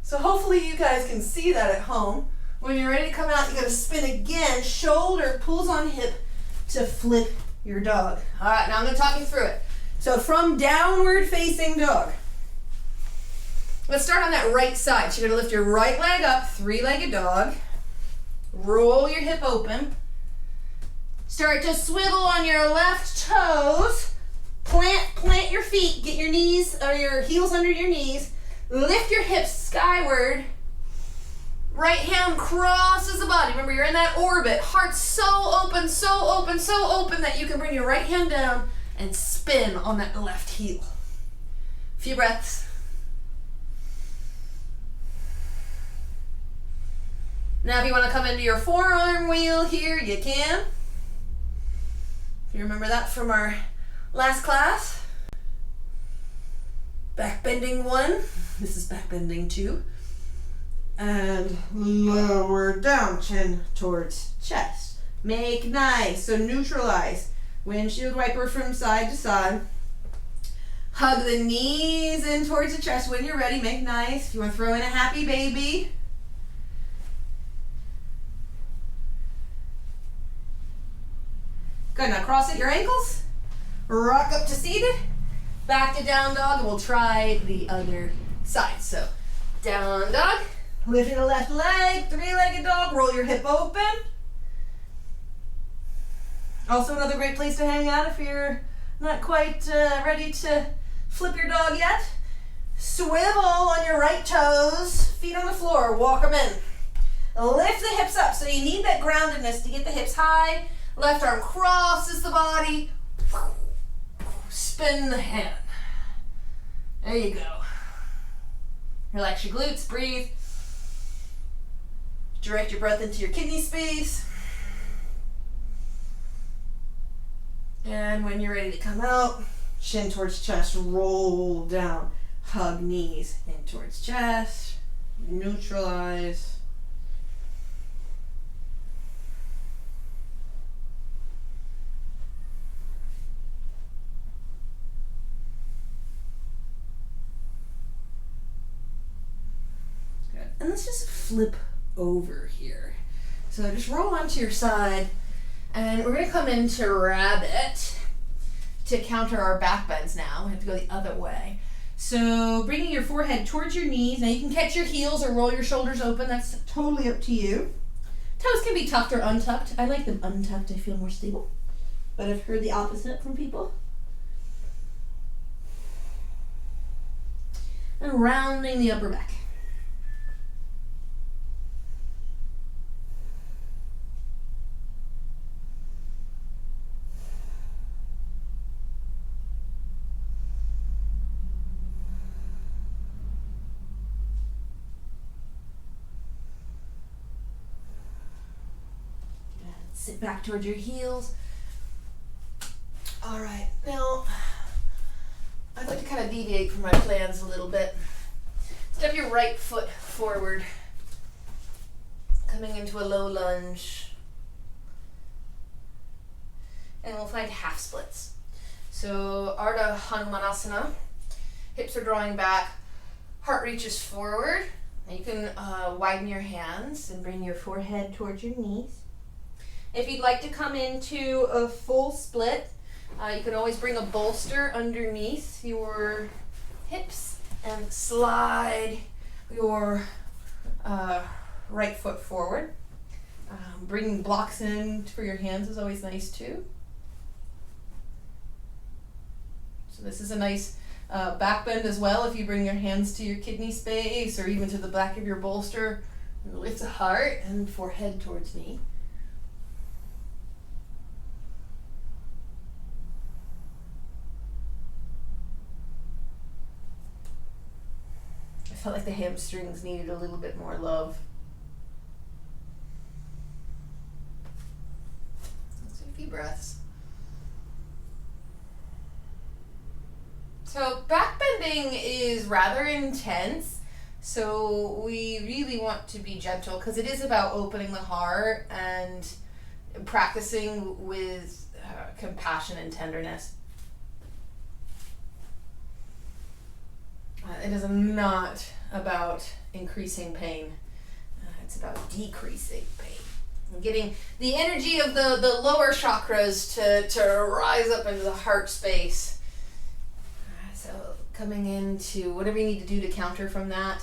So hopefully you guys can see that at home. When you're ready to come out, you gotta spin again. Shoulder pulls on hip to flip your dog. All right, now I'm gonna talk you through it. So from downward facing dog, let's start on that right side. So you're gonna lift your right leg up, three-legged dog. Roll your hip open. Start to swivel on your left toes. Plant your feet. Get your knees or your heels under your knees. Lift your hips skyward. Right hand crosses the body. Remember, you're in that orbit. Heart so open that you can bring your right hand down and spin on that left heel. A few breaths. Now, if you want to come into your forearm wheel here, you can. If you remember that from our last class. Back bending 1. This is back bending 2. And lower down, chin towards chest. Make nice, so neutralize. Windshield wiper from side to side. Hug the knees in towards the chest. When you're ready, make nice. If you want to throw in a happy baby. Good, now cross at your ankles. Rock up to seated. Back to down dog, and we'll try the other side. So, down dog. Lift your left leg, three-legged dog, roll your hip open. Also another great place to hang out if you're Not quite ready to flip your dog yet? Swivel on your right toes, feet on the floor, walk them in. Lift the hips up, so you need that groundedness to get the hips high. Left arm crosses the body. Spin the hand. There you go. Relax your glutes, breathe. Direct your breath into your kidney space. And when you're ready to come out, chin towards chest, roll down. Hug knees in towards chest. Neutralize. Good. And let's just flip over here. So just roll onto your side, and we're going to come into rabbit to counter our back bends now. We have to go the other way. So bringing your forehead towards your knees. Now you can catch your heels or roll your shoulders open. That's totally up to you. Toes can be tucked or untucked. I like them untucked. I feel more stable. But I've heard the opposite from people. And rounding the upper back. Sit back towards your heels. All right, now I'd like to kind of deviate from my plans a little bit. Step your right foot forward, coming into a low lunge. And we'll find half splits. So Ardha Hanumanasana, hips are drawing back, heart reaches forward. Now you can widen your hands and bring your forehead towards your knees. If you'd like to come into a full split, you can always bring a bolster underneath your hips and slide your right foot forward. Bringing blocks in for your hands is always nice too. So this is a nice back bend as well. If you bring your hands to your kidney space or even to the back of your bolster, lift the heart and forehead towards knee. Felt like the hamstrings needed a little bit more love. Let's do a few breaths. So back bending is rather intense, so we really want to be gentle because it is about opening the heart and practicing with compassion and tenderness. It is not about increasing pain. It's about decreasing pain. And getting the energy of the lower chakras to rise up into the heart space. So coming into whatever you need to do to counter from that.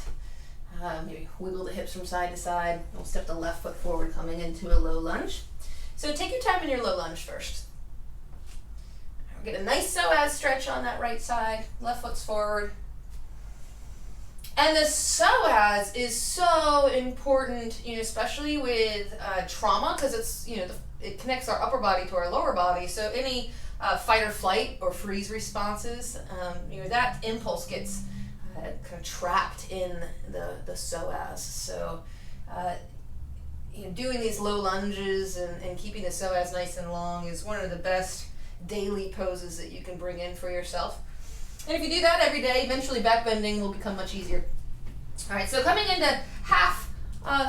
Maybe wiggle the hips from side to side. We'll step the left foot forward, coming into a low lunge. So take your time in your low lunge first. Get a nice psoas stretch on that right side. Left foot's forward. And the psoas is so important, especially with trauma, because it's, it connects our upper body to our lower body. So any fight or flight or freeze responses, that impulse gets kind of trapped in the psoas. So, doing these low lunges and keeping the psoas nice and long is one of the best daily poses that you can bring in for yourself. And if you do that every day, eventually back bending will become much easier. All right, so coming into half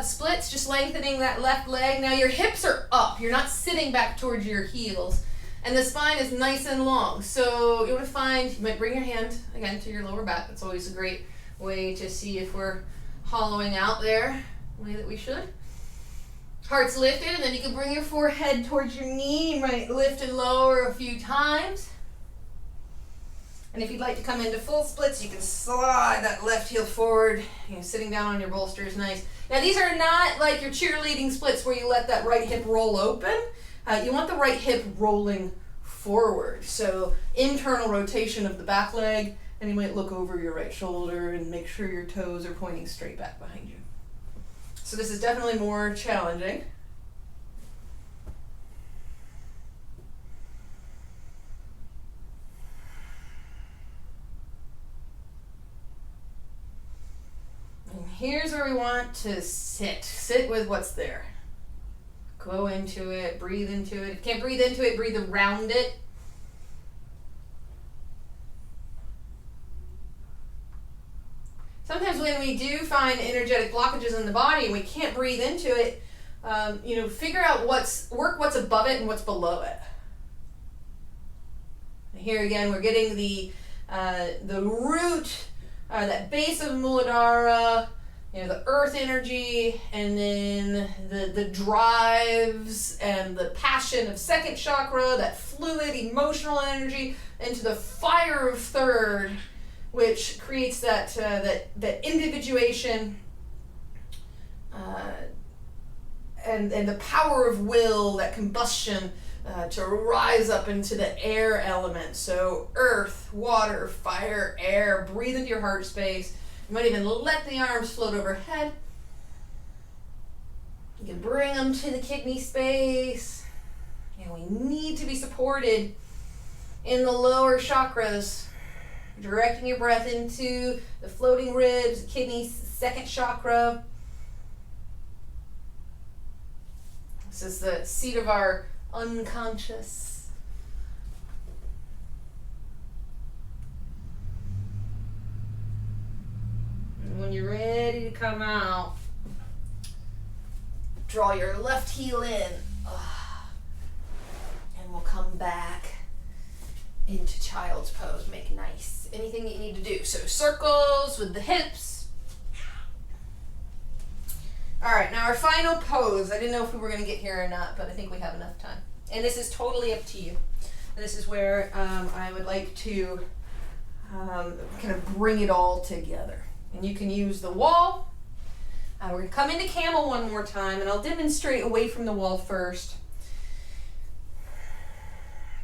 splits, just lengthening that left leg. Now your hips are up. You're not sitting back towards your heels. And the spine is nice and long. So you want to you might bring your hand, again, to your lower back. That's always a great way to see if we're hollowing out there the way that we should. Heart's lifted, and then you can bring your forehead towards your knee. You might lift and lower a few times. And if you'd like to come into full splits, you can slide that left heel forward. Sitting down on your bolster is nice. Now these are not like your cheerleading splits where you let that right hip roll open. You want the right hip rolling forward. So internal rotation of the back leg, and you might look over your right shoulder and make sure your toes are pointing straight back behind you. So this is definitely more challenging. And here's where we want to sit. Sit with what's there. Go into it, breathe into it. If you can't breathe into it, breathe around it. Sometimes when we do find energetic blockages in the body and we can't breathe into it, figure out what's above it and what's below it. And here again, we're getting the root, that base of Muladhara, the earth energy, and then the drives and the passion of second chakra, that fluid emotional energy, into the fire of third, which creates that individuation and the power of will, that combustion to rise up into the air element. So earth, water, fire, air. Breathe into your heart space. You might even let the arms float overhead. You can bring them to the kidney space. We need to be supported in the lower chakras. Directing your breath into the floating ribs, kidneys, second chakra. This is the seat of our unconscious. And when you're ready to come out, draw your left heel in. And we'll come back into child's pose. Make nice anything that you need to do. So circles with the hips. All right, now our final pose. I didn't know if we were going to get here or not, but I think we have enough time. And this is totally up to you. This is where I would like to kind of bring it all together. And you can use the wall. We're going to come into camel one more time, and I'll demonstrate away from the wall first.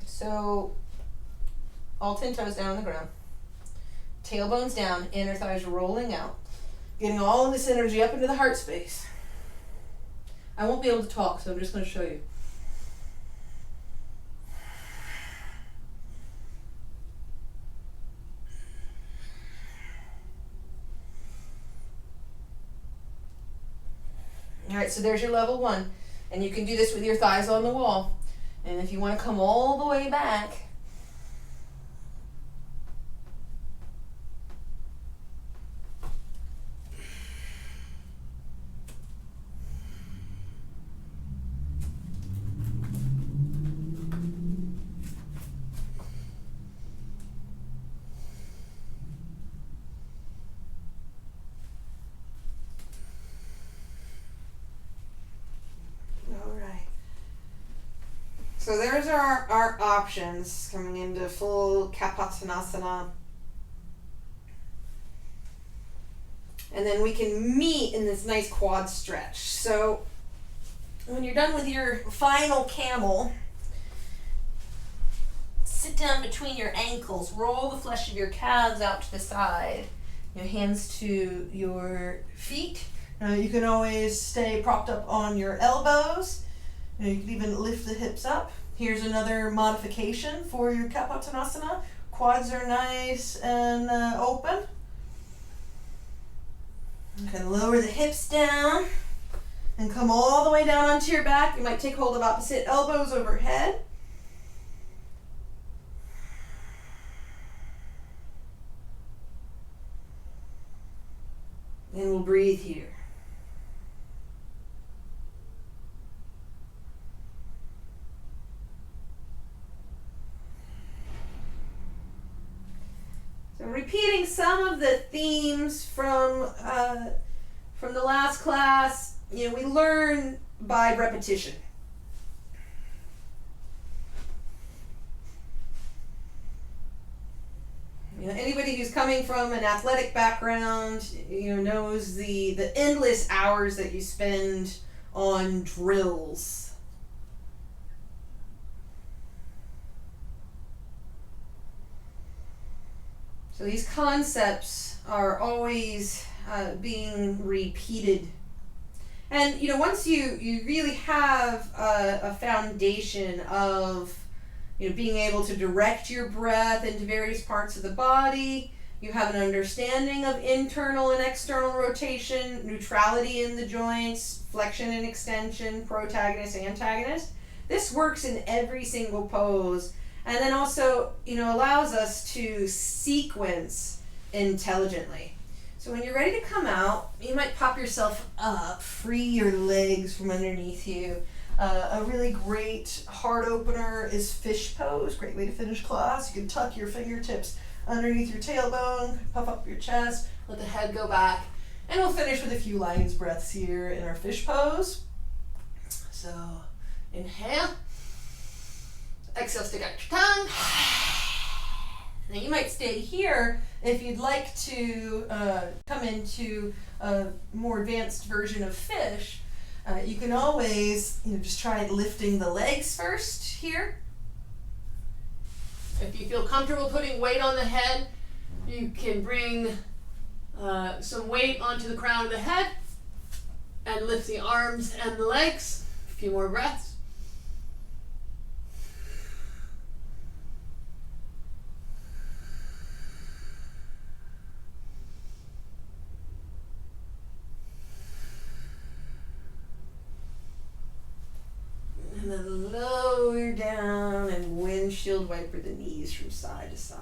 So all 10 toes down on the ground. Tailbones down, inner thighs rolling out. Getting all of this energy up into the heart space. I won't be able to talk, so I'm just going to show you. All right, so there's your level 1. And you can do this with your thighs on the wall. And if you want to come all the way back, so there's our options coming into full Kapatanasana. And then we can meet in this nice quad stretch. So when you're done with your final camel, sit down between your ankles, roll the flesh of your calves out to the side, your hands to your feet. You can always stay propped up on your elbows. You can even lift the hips up. Here's another modification for your Kapatanasana. Quads are nice and open. You can lower the hips down and come all the way down onto your back. You might take hold of opposite elbows overhead. And we'll breathe here. So repeating some of the themes from the last class. We learn by repetition. Anybody who's coming from an athletic background, knows the endless hours that you spend on drills. So these concepts are always being repeated. And once you really have a foundation of being able to direct your breath into various parts of the body, you have an understanding of internal and external rotation, neutrality in the joints, flexion and extension, protagonist, antagonist. This works in every single pose, and then also allows us to sequence intelligently. So when you're ready to come out, you might pop yourself up, free your legs from underneath you. A really great heart opener is fish pose. Great way to finish class. You can tuck your fingertips underneath your tailbone, puff up your chest, let the head go back, and we'll finish with a few lion's breaths here in our fish pose. So inhale, exhale, stick out your tongue. Now you might stay here if you'd like to come into a more advanced version of fish. You can always just try lifting the legs first here. If you feel comfortable putting weight on the head, you can bring some weight onto the crown of the head and lift the arms and the legs. A few more breaths. And then lower down and windshield wiper the knees from side to side.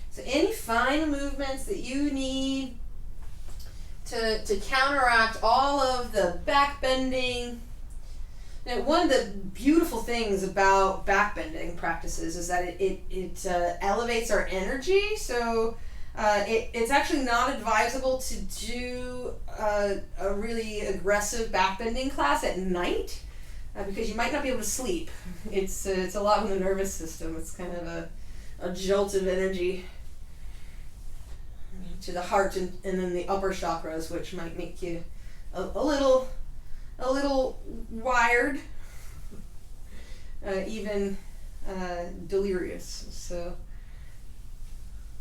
So any final movements that you need to counteract all of the back bending. Now, one of the beautiful things about back bending practices is that it elevates our energy. So it's actually not advisable to do a really aggressive backbending class at night because you might not be able to sleep. It's a lot on the nervous system. It's kind of a jolt of energy to the heart and then the upper chakras, which might make you a little wired, even delirious. So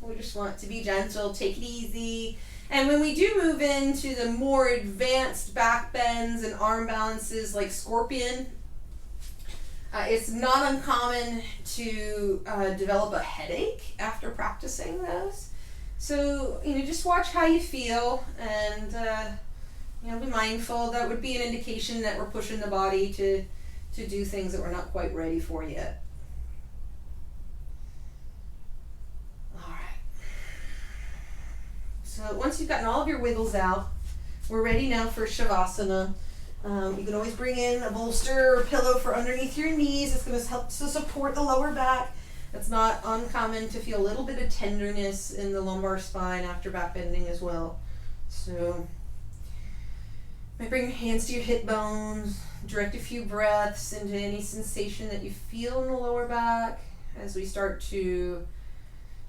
we just want to be gentle, take it easy. And when we do move into the more advanced back bends and arm balances like scorpion, it's not uncommon to develop a headache after practicing those. So, just watch how you feel and, be mindful. That would be an indication that we're pushing the body to do things that we're not quite ready for yet. So once you've gotten all of your wiggles out, we're ready now for Shavasana. You can always bring in a bolster or pillow for underneath your knees. It's going to help to support the lower back. It's not uncommon to feel a little bit of tenderness in the lumbar spine after back bending as well. So you might bring your hands to your hip bones, direct a few breaths into any sensation that you feel in the lower back as we start to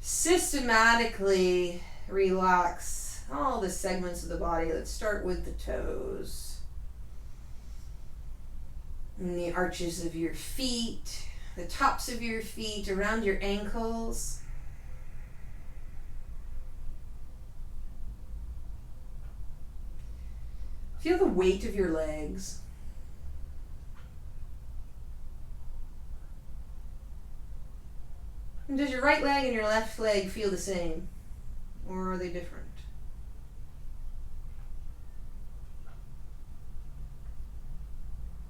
systematically relax all the segments of the body. Let's start with the toes and the arches of your feet, the tops of your feet, around your ankles. Feel the weight of your legs. And does your right leg and your left leg feel the same? Or are they different?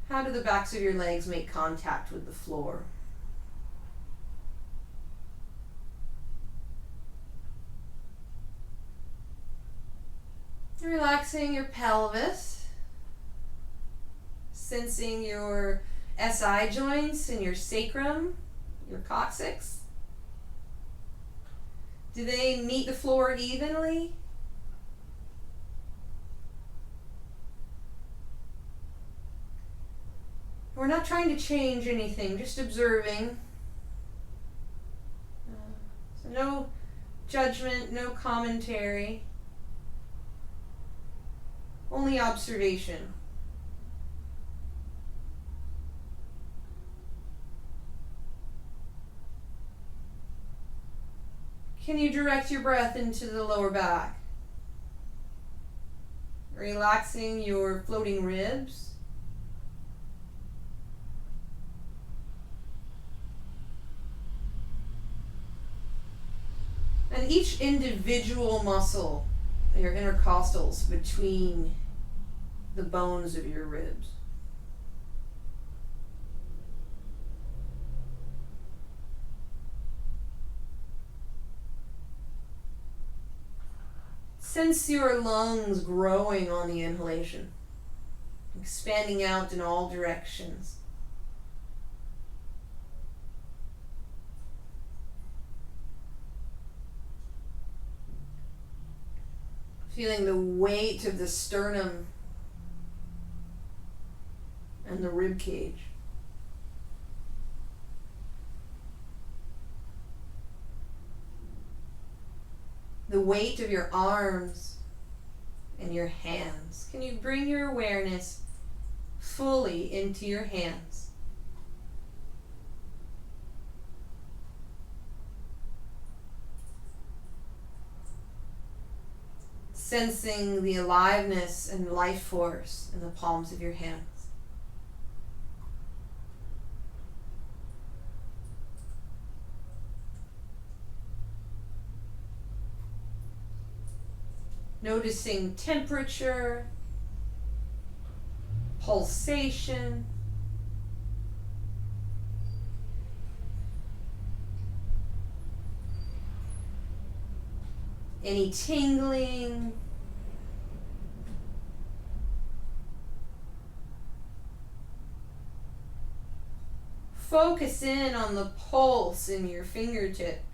How do the backs of your legs make contact with the floor? Relaxing your pelvis, sensing your SI joints and your sacrum, your coccyx. Do they meet the floor evenly? We're not trying to change anything, just observing. So no judgment, no commentary, only observation. Can you direct your breath into the lower back? Relaxing your floating ribs. And each individual muscle, your intercostals between the bones of your ribs. Sense your lungs growing on the inhalation, expanding out in all directions. Feeling the weight of the sternum and the rib cage. The weight of your arms and your hands. Can you bring your awareness fully into your hands? Sensing the aliveness and life force in the palms of your hands. Noticing temperature, pulsation, any tingling, focus in on the pulse in your fingertips.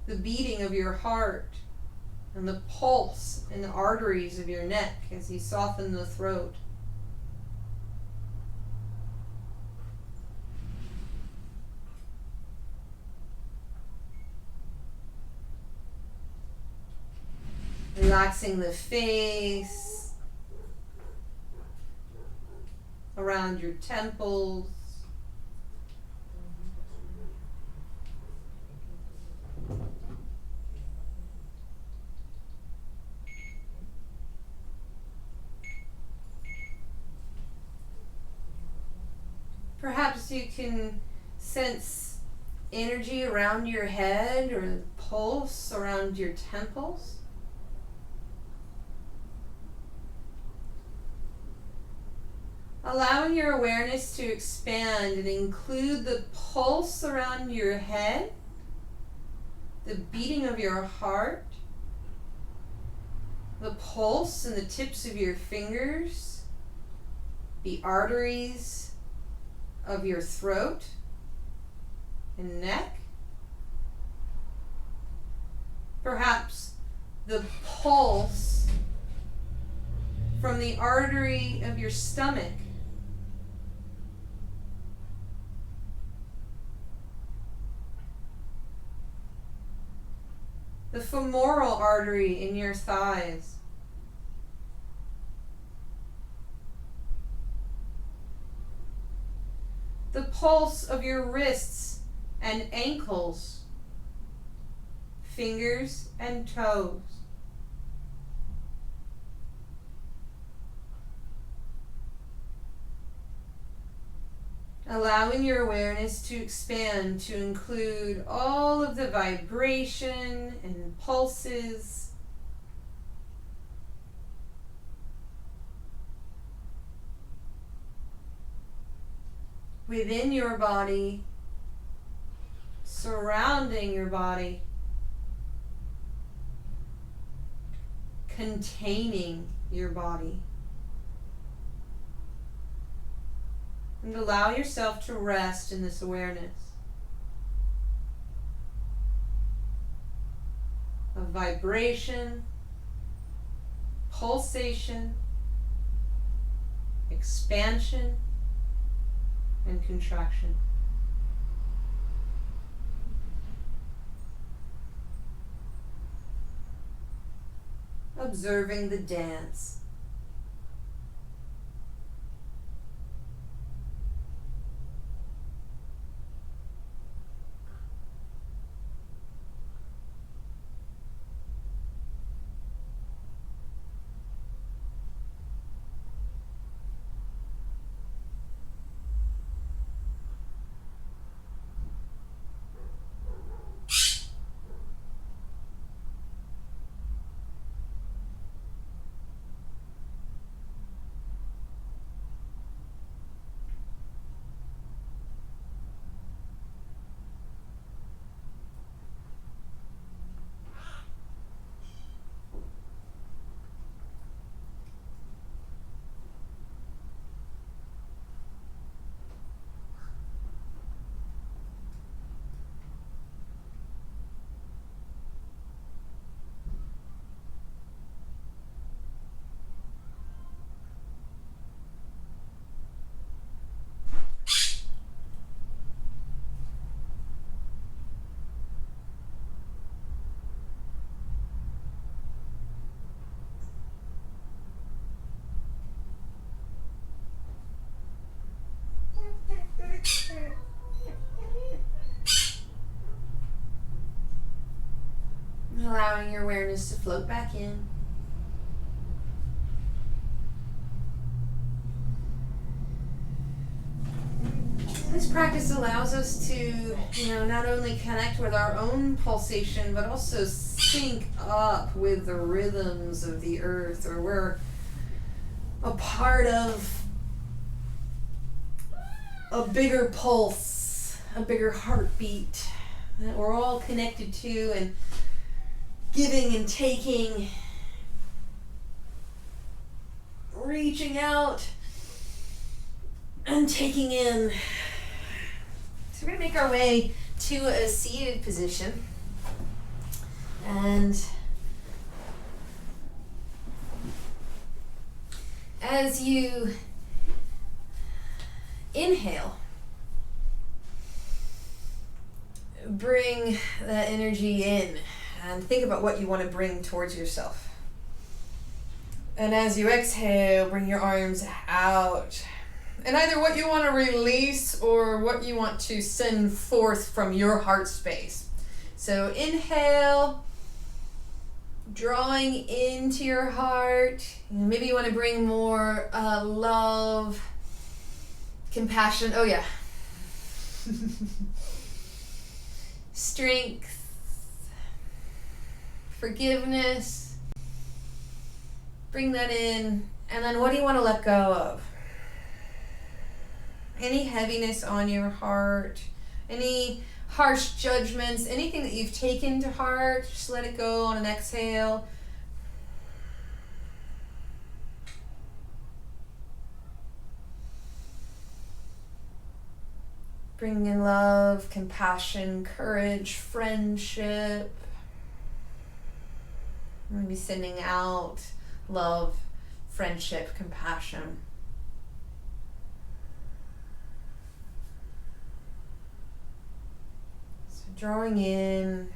The beating of your heart and the pulse in the arteries of your neck as you soften the throat. Relaxing the face, around your temples. Perhaps you can sense energy around your head or pulse around your temples. Allowing your awareness to expand and include the pulse around your head, the beating of your heart, the pulse in the tips of your fingers, the arteries of your throat and neck. Perhaps the pulse from the artery of your stomach. The femoral artery in your thighs. The pulse of your wrists and ankles, fingers and toes. Allowing your awareness to expand to include all of the vibration and pulses within your body, surrounding your body, containing your body. And allow yourself to rest in this awareness of vibration, pulsation, expansion, and contraction. Observing the dance. awareness to float back in. This practice allows us to, not only connect with our own pulsation, but also sync up with the rhythms of the earth, or we're a part of a bigger pulse, a bigger heartbeat that we're all connected to, and giving and taking, reaching out and taking in. So we're going to make our way to a seated position, and as you inhale, bring that energy in and think about what you want to bring towards yourself. And as you exhale, bring your arms out. And either what you want to release or what you want to send forth from your heart space. So inhale, drawing into your heart. Maybe you want to bring more love, compassion. Oh yeah. Strength, forgiveness. Bring that in. And then what do you want to let go of? Any heaviness on your heart, any harsh judgments, anything that you've taken to heart, just let it go on an exhale. Bring in love, compassion, courage, friendship. Maybe sending out love, friendship, compassion. So drawing in,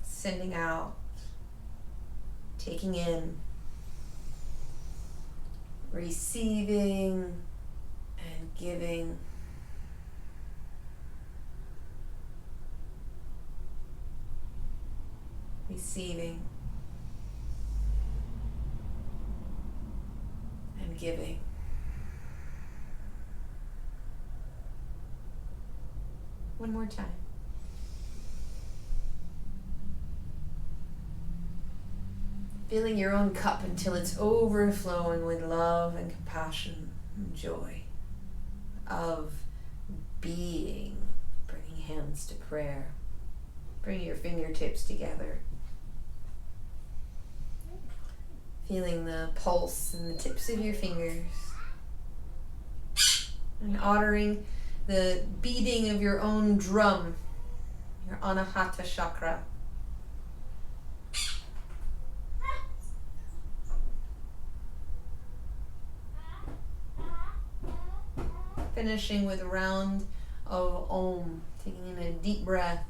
sending out, taking in, receiving, and giving. Receiving and giving. One more time. Filling your own cup until it's overflowing with love and compassion and joy of being. Bringing hands to prayer. Bring your fingertips together. Feeling the pulse in the tips of your fingers. And honoring the beating of your own drum, your Anahata chakra. Finishing with a round of Om, taking in a deep breath.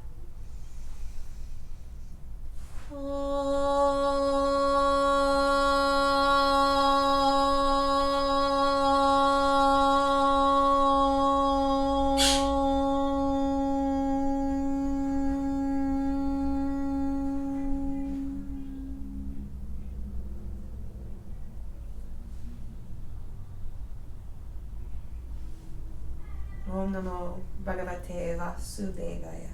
Om Namo Bhagavate Vasudevaya.